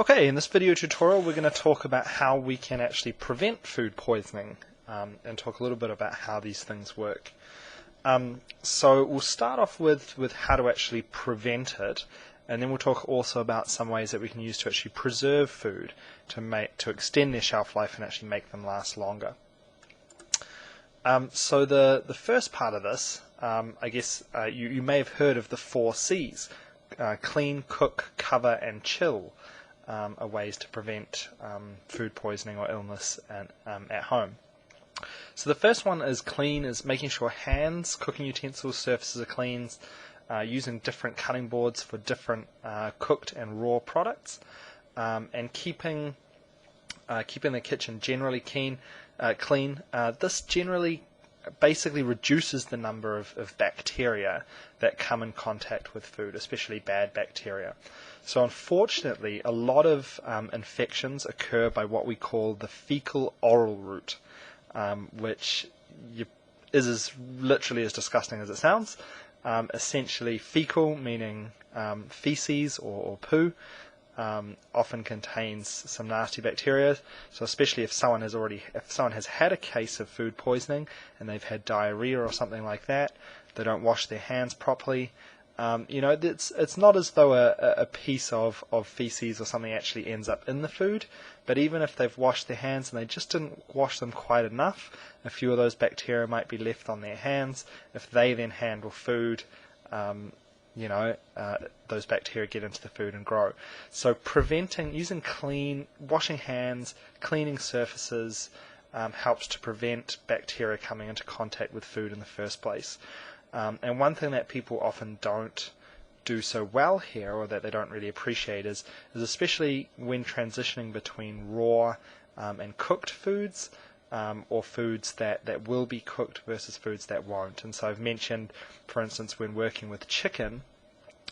Okay, in this video tutorial we're going to talk about how we can actually prevent food poisoning and talk a little bit about how these things work. So we'll start off with how to actually prevent it, and then we'll talk also about some ways that we can use to actually preserve food to extend their shelf life and actually make them last longer. So the first part of this, I guess you may have heard of the 4 C's: clean, cook, cover and chill. Are ways to prevent food poisoning or illness at home. So the first one is clean, is making sure hands, cooking utensils, surfaces are clean, using different cutting boards for different cooked and raw products, and keeping the kitchen generally clean. This generally basically reduces the number of bacteria that come in contact with food, especially bad bacteria. So unfortunately, a lot of infections occur by what we call the fecal-oral route, which is as literally as disgusting as it sounds. Essentially, fecal meaning feces or poo, often contains some nasty bacteria. So especially if someone has had a case of food poisoning and they've had diarrhea or something like that, they don't wash their hands properly. It's not as though a piece of feces or something actually ends up in the food, but even if they've washed their hands and they just didn't wash them quite enough, a few of those bacteria might be left on their hands. If they then handle food, those bacteria get into the food and grow. So using washing hands, cleaning surfaces helps to prevent bacteria coming into contact with food in the first place. And one thing that people often don't do so well here, or that they don't really appreciate, is especially when transitioning between raw and cooked foods, or foods that will be cooked versus foods that won't. And so I've mentioned, for instance, when working with chicken,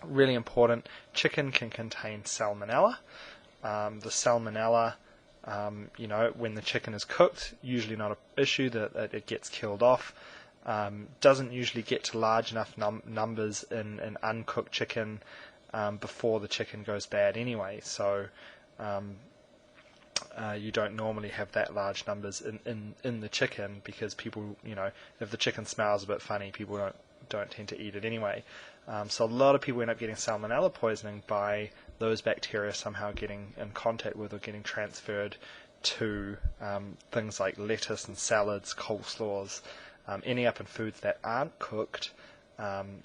really important, chicken can contain salmonella. The salmonella, when the chicken is cooked, usually not an issue, that it gets killed off. Doesn't usually get to large enough numbers in uncooked chicken before the chicken goes bad anyway. So you don't normally have that large numbers in the chicken, because people, if the chicken smells a bit funny, people don't tend to eat it anyway. So a lot of people end up getting salmonella poisoning by those bacteria somehow getting in contact with or getting transferred to things like lettuce and salads, coleslaws, ending up in foods that aren't cooked, and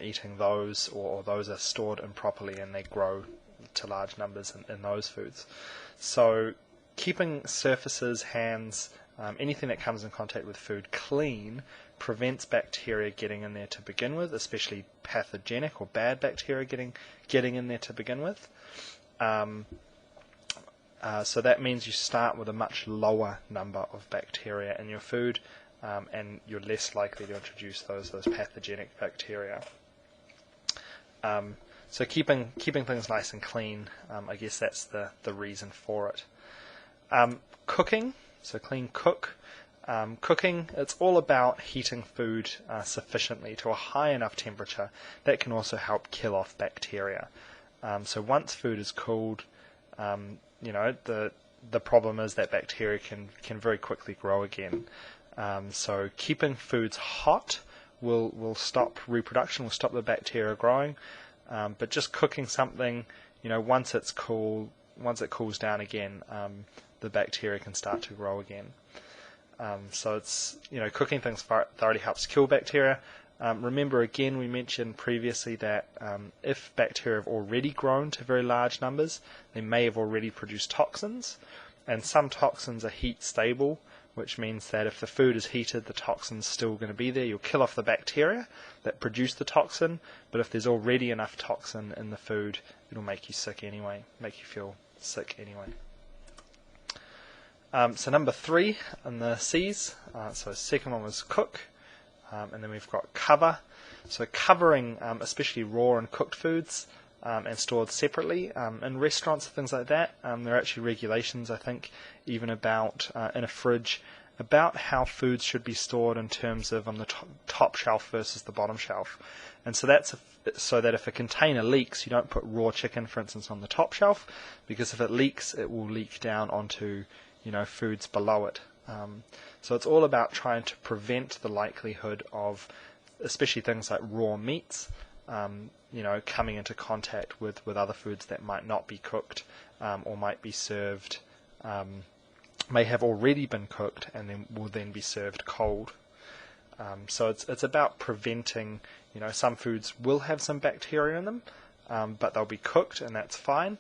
eating those, or those are stored improperly and they grow to large numbers in those foods. So keeping surfaces, hands, anything that comes in contact with food clean prevents bacteria getting in there to begin with, especially pathogenic or bad bacteria getting in there to begin with. So that means you start with a much lower number of bacteria in your food, and you're less likely to introduce those pathogenic bacteria. So keeping things nice and clean, I guess that's the reason for it. Cooking, so clean, cook. Cooking, it's all about heating food sufficiently to a high enough temperature that can also help kill off bacteria. So once food is cooled, the problem is that bacteria can very quickly grow again. So keeping foods hot will stop reproduction, will stop the bacteria growing. But just cooking something, once it cools down again, the bacteria can start to grow again. So it's, cooking things thoroughly helps kill bacteria. Remember, again, we mentioned previously that if bacteria have already grown to very large numbers, they may have already produced toxins, and some toxins are heat stable, which means that if the food is heated, the toxin's still going to be there. You'll kill off the bacteria that produce the toxin, but if there's already enough toxin in the food, it'll make you sick anyway, make you feel sick anyway. So number 3 on the C's, so second one was cook, and then we've got cover. So covering, especially raw and cooked foods, and stored separately in restaurants and things like that. There are actually regulations, I think, even about in a fridge, about how foods should be stored in terms of on the top shelf versus the bottom shelf. And so that's so that if a container leaks, you don't put raw chicken, for instance, on the top shelf, because if it leaks, it will leak down onto, foods below it. So it's all about trying to prevent the likelihood of, especially things like raw meats, coming into contact with other foods that might not be cooked or might be served, may have already been cooked and then will then be served cold. So it's about preventing, some foods will have some bacteria in them, but they'll be cooked and that's fine,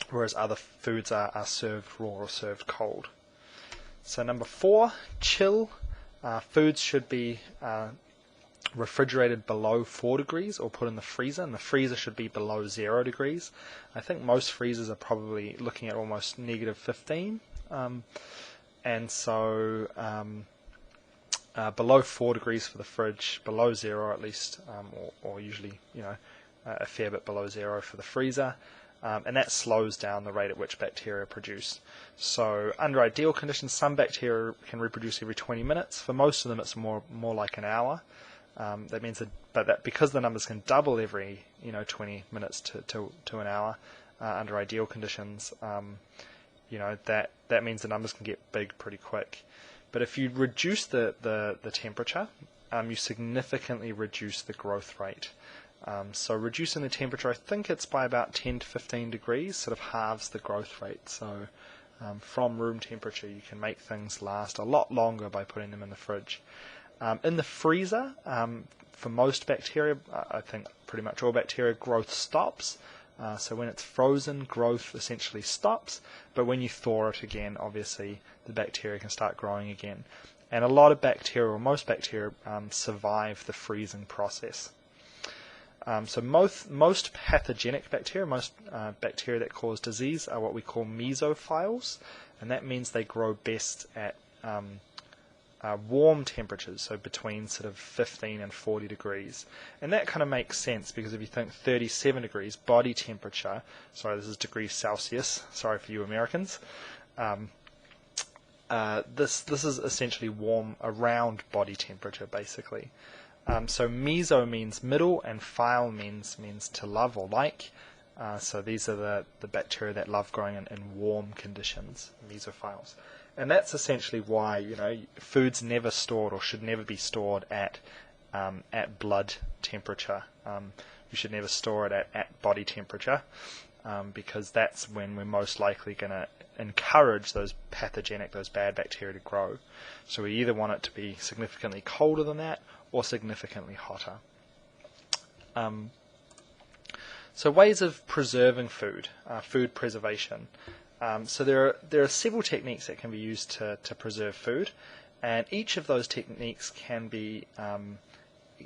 whereas other foods are served raw or served cold. So number 4, chill. Foods should be refrigerated below 4 degrees or put in the freezer, and the freezer should be below 0 degrees. I think most freezers are probably looking at almost -15, and so below 4 degrees for the fridge, below 0 at least, or usually a fair bit below 0 for the freezer. And that slows down the rate at which bacteria produce. So under ideal conditions, some bacteria can reproduce every 20 minutes. For most of them, it's more like an hour. That means that because the numbers can double every 20 minutes to an hour under ideal conditions, that means the numbers can get big pretty quick. But if you reduce the temperature, you significantly reduce the growth rate. So reducing the temperature, I think it's by about 10 to 15 degrees, sort of halves the growth rate. So from room temperature, you can make things last a lot longer by putting them in the fridge. In the freezer, for most bacteria, I think pretty much all bacteria, growth stops. So when it's frozen, growth essentially stops. But when you thaw it again, obviously, the bacteria can start growing again. And a lot of bacteria, or most bacteria, survive the freezing process. So most pathogenic bacteria, most bacteria that cause disease are what we call mesophiles, and that means they grow best at warm temperatures, so between sort of 15 and 40 degrees. And that kind of makes sense because if you think 37 degrees body temperature, sorry, this is degrees Celsius, sorry for you Americans, this is essentially warm around body temperature basically. So meso means middle and phile means to love or like. So these are the bacteria that love growing in warm conditions, mesophiles. And that's essentially why foods never stored or should never be stored at blood temperature. You should never store it at body temperature because that's when we're most likely going to encourage those bad bacteria to grow. So we either want it to be significantly colder than that or significantly hotter. So ways of preserving food, food preservation. So there are several techniques that can be used to preserve food, and each of those techniques can be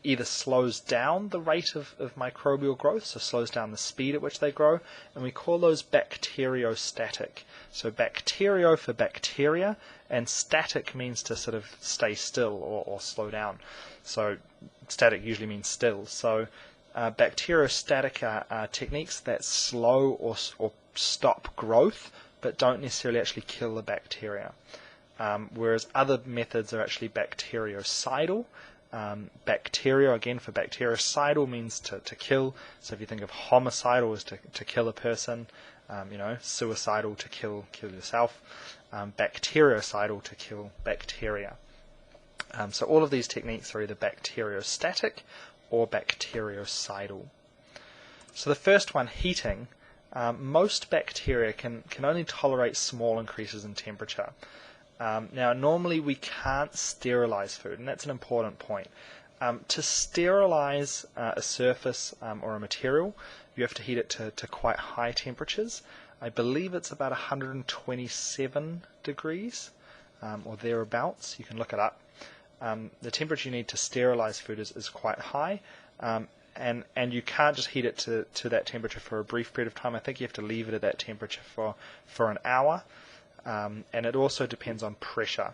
either slows down the rate of microbial growth, so slows down the speed at which they grow, and we call those bacteriostatic. So bacterio for bacteria, and static means to sort of stay still or slow down. So static usually means still. So bacteriostatic are techniques that slow or stop growth, but don't necessarily actually kill the bacteria. Whereas other methods are actually bactericidal. Bacteria, again, for bactericidal means to kill. So if you think of homicidal as to kill a person, suicidal to kill yourself, bactericidal to kill bacteria. So all of these techniques are either bacteriostatic or bactericidal. So the first one, heating, most bacteria can only tolerate small increases in temperature. Now, normally we can't sterilize food, and that's an important point. To sterilize a surface or a material, you have to heat it to quite high temperatures. I believe it's about 127 degrees or thereabouts. You can look it up. The temperature you need to sterilize food is quite high, and you can't just heat it to that temperature for a brief period of time. I think you have to leave it at that temperature for an hour. And it also depends on pressure.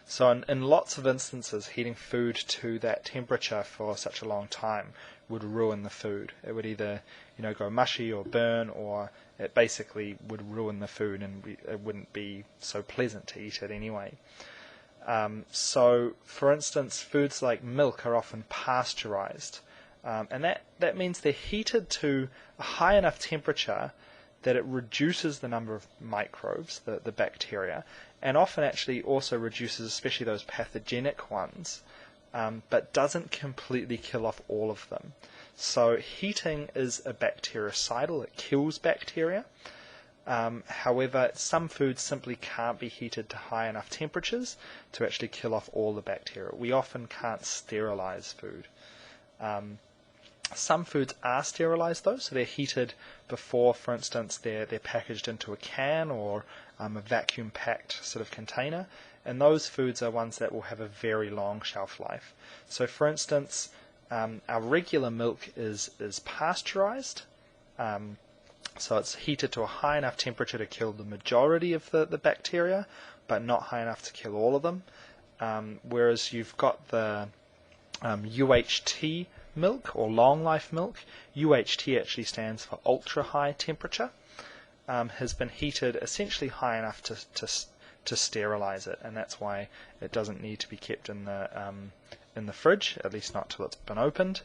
So in lots of instances, heating food to that temperature for such a long time would ruin the food. It would either go mushy or burn, or it basically would ruin the food, and it wouldn't be so pleasant to eat it anyway. So, for instance, foods like milk are often pasteurized, and that means they're heated to a high enough temperature that it reduces the number of microbes, the bacteria, and often actually also reduces especially those pathogenic ones, but doesn't completely kill off all of them. So heating is a bactericidal, it kills bacteria. However, some foods simply can't be heated to high enough temperatures to actually kill off all the bacteria. We often can't sterilize food. Some foods are sterilized though, so they're heated before, for instance, they're packaged into a can or a vacuum-packed sort of container, and those foods are ones that will have a very long shelf life. So, for instance, our regular milk is pasteurized, so it's heated to a high enough temperature to kill the majority of the bacteria, but not high enough to kill all of them. Whereas you've got the UHT milk, or long life milk. UHT actually stands for ultra high temperature. Has been heated essentially high enough to sterilize it, and that's why it doesn't need to be kept in the fridge, at least not till it's been opened,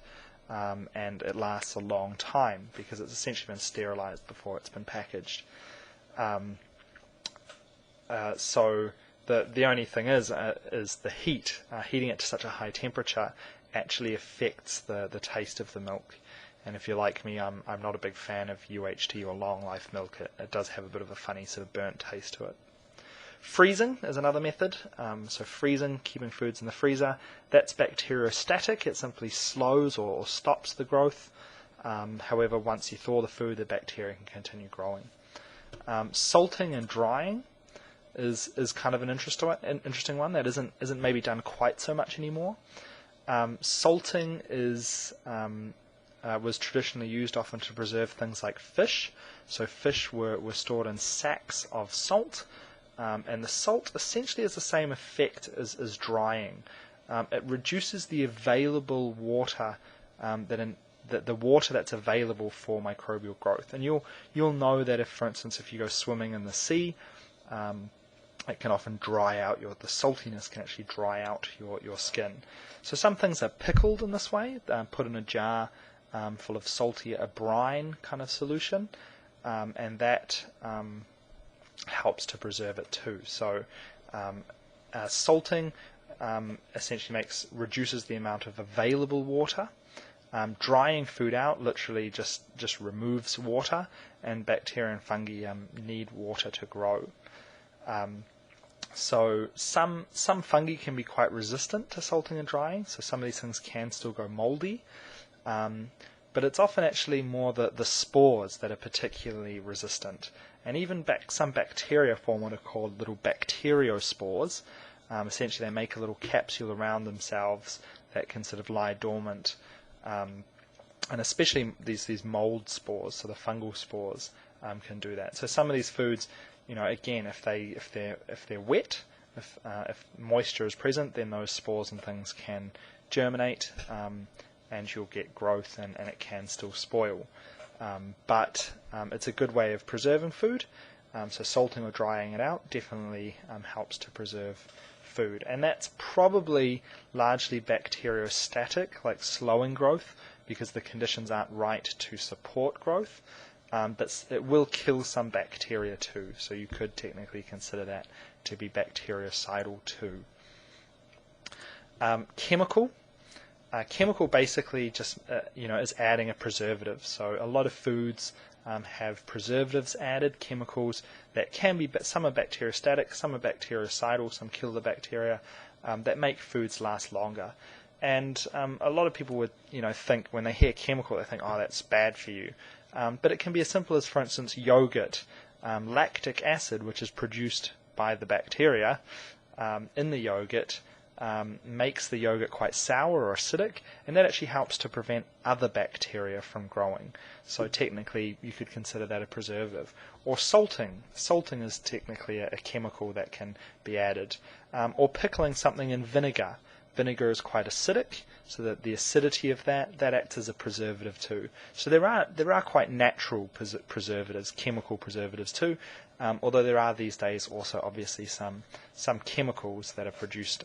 and it lasts a long time because it's essentially been sterilized before it's been packaged. So the only thing is the heat. Heating it to such a high temperature actually affects the taste of the milk. And if you're like me, I'm not a big fan of UHT or long life milk. It does have a bit of a funny sort of burnt taste to it. Freezing is another method. So freezing, keeping foods in the freezer, that's bacteriostatic. It simply slows or stops the growth. However, once you thaw the food, the bacteria can continue growing. Salting and drying is kind of an interesting one that isn't maybe done quite so much anymore. Salting was traditionally used often to preserve things like fish. So fish were stored in sacks of salt, and the salt essentially has the same effect as drying. It reduces the available water, the water that's available for microbial growth. And you'll know that if, for instance, if you go swimming in the sea, it can often dry out the saltiness can actually dry out your skin. So some things are pickled in this way, put in a jar full of a brine kind of solution, and that helps to preserve it too. So salting essentially reduces the amount of available water. Drying food out literally just removes water, and bacteria and fungi need water to grow. So some fungi can be quite resistant to salting and drying, so some of these things can still go moldy, but it's often actually more the spores that are particularly resistant. And even some bacteria form what are called little bacteriospores. Essentially they make a little capsule around themselves that can sort of lie dormant, and especially these mold spores, so the fungal spores, can do that. So some of these foods, again, if they're wet, if moisture is present, then those spores and things can germinate, and you'll get growth, and it can still spoil. But it's a good way of preserving food. So salting or drying it out definitely helps to preserve food, and that's probably largely bacteriostatic, like slowing growth, because the conditions aren't right to support growth. But it will kill some bacteria too, so you could technically consider that to be bactericidal too. Chemical basically just is adding a preservative. So a lot of foods have preservatives added, chemicals that can be, but some are bacteriostatic, some are bactericidal, some kill the bacteria, that make foods last longer. And a lot of people would think when they hear chemical, they think, oh, that's bad for you. But it can be as simple as, for instance, yogurt. Lactic acid, which is produced by the bacteria in the yogurt, makes the yogurt quite sour or acidic, and that actually helps to prevent other bacteria from growing. So technically you could consider that a preservative. Or salting. Salting is technically a chemical that can be added. Or pickling something in vinegar. Vinegar is quite acidic, so that the acidity of that acts as a preservative too. So there are quite natural preservatives, chemical preservatives too, although there are these days also obviously some chemicals that are produced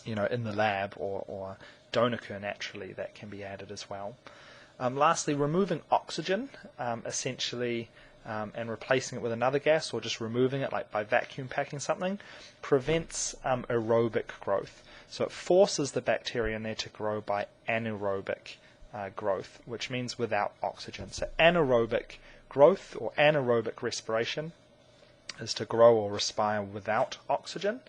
in the lab or don't occur naturally that can be added as well. Lastly, removing oxygen, essentially, and replacing it with another gas, or just removing it, like by vacuum packing something, prevents aerobic growth. So it forces the bacteria in there to grow by anaerobic growth, which means without oxygen. So anaerobic growth or anaerobic respiration is to grow or respire without oxygen.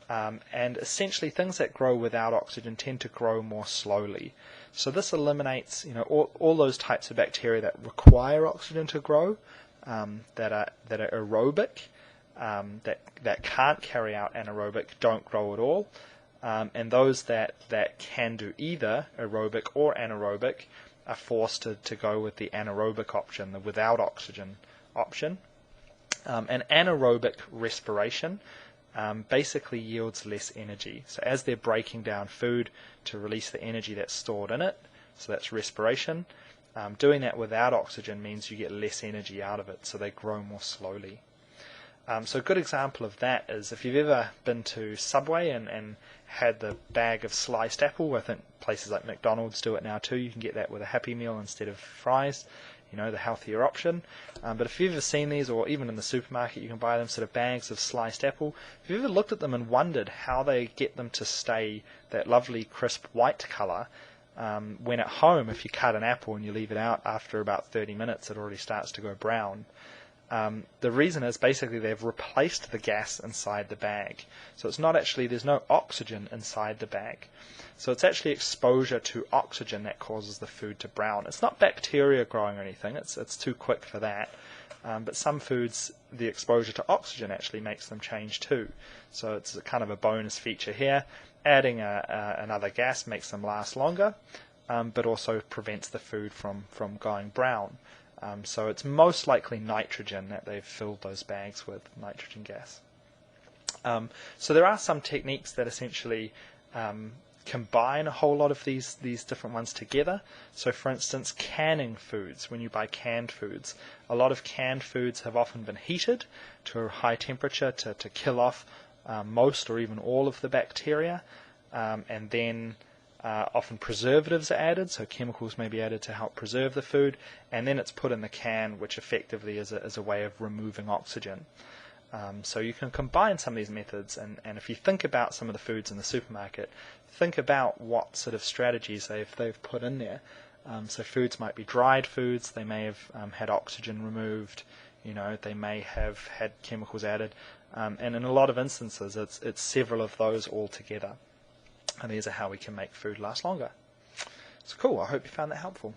And essentially things that grow without oxygen tend to grow more slowly. So this eliminates all those types of bacteria that require oxygen to grow, that are aerobic, that can't carry out anaerobic, don't grow at all. And those that can do either aerobic or anaerobic are forced to go with the anaerobic option, the without oxygen option. And anaerobic respiration basically yields less energy. So as they're breaking down food to release the energy that's stored in it, so that's respiration, doing that without oxygen means you get less energy out of it, so they grow more slowly. So a good example of that is if you've ever been to Subway and had the bag of sliced apple. I think places like McDonald's do it now too. You can get that with a Happy Meal instead of fries, the healthier option. But if you've ever seen these, or even in the supermarket, you can buy them sort of bags of sliced apple. If you've ever looked at them and wondered how they get them to stay that lovely crisp white colour, when at home, if you cut an apple and you leave it out after about 30 minutes, it already starts to go brown. The reason is basically they've replaced the gas inside the bag. So it's not actually, there's no oxygen inside the bag. So it's actually exposure to oxygen that causes the food to brown. It's not bacteria growing or anything, it's too quick for that. But some foods, the exposure to oxygen actually makes them change too. So it's kind of a bonus feature here. Adding another gas makes them last longer, but also prevents the food from going brown. So it's most likely nitrogen that they've filled those bags with, nitrogen gas. So there are some techniques that essentially combine a whole lot of these different ones together. So for instance, canning foods. When you buy canned foods, a lot of canned foods have often been heated to a high temperature to kill off most or even all of the bacteria, and then often preservatives are added, so chemicals may be added to help preserve the food, and then it's put in the can, which effectively is a way of removing oxygen. So you can combine some of these methods, and if you think about some of the foods in the supermarket, think about what sort of strategies they've put in there. So foods might be dried foods, they may have had oxygen removed, they may have had chemicals added, and in a lot of instances it's several of those all together. And these are how we can make food last longer. So cool, I hope you found that helpful.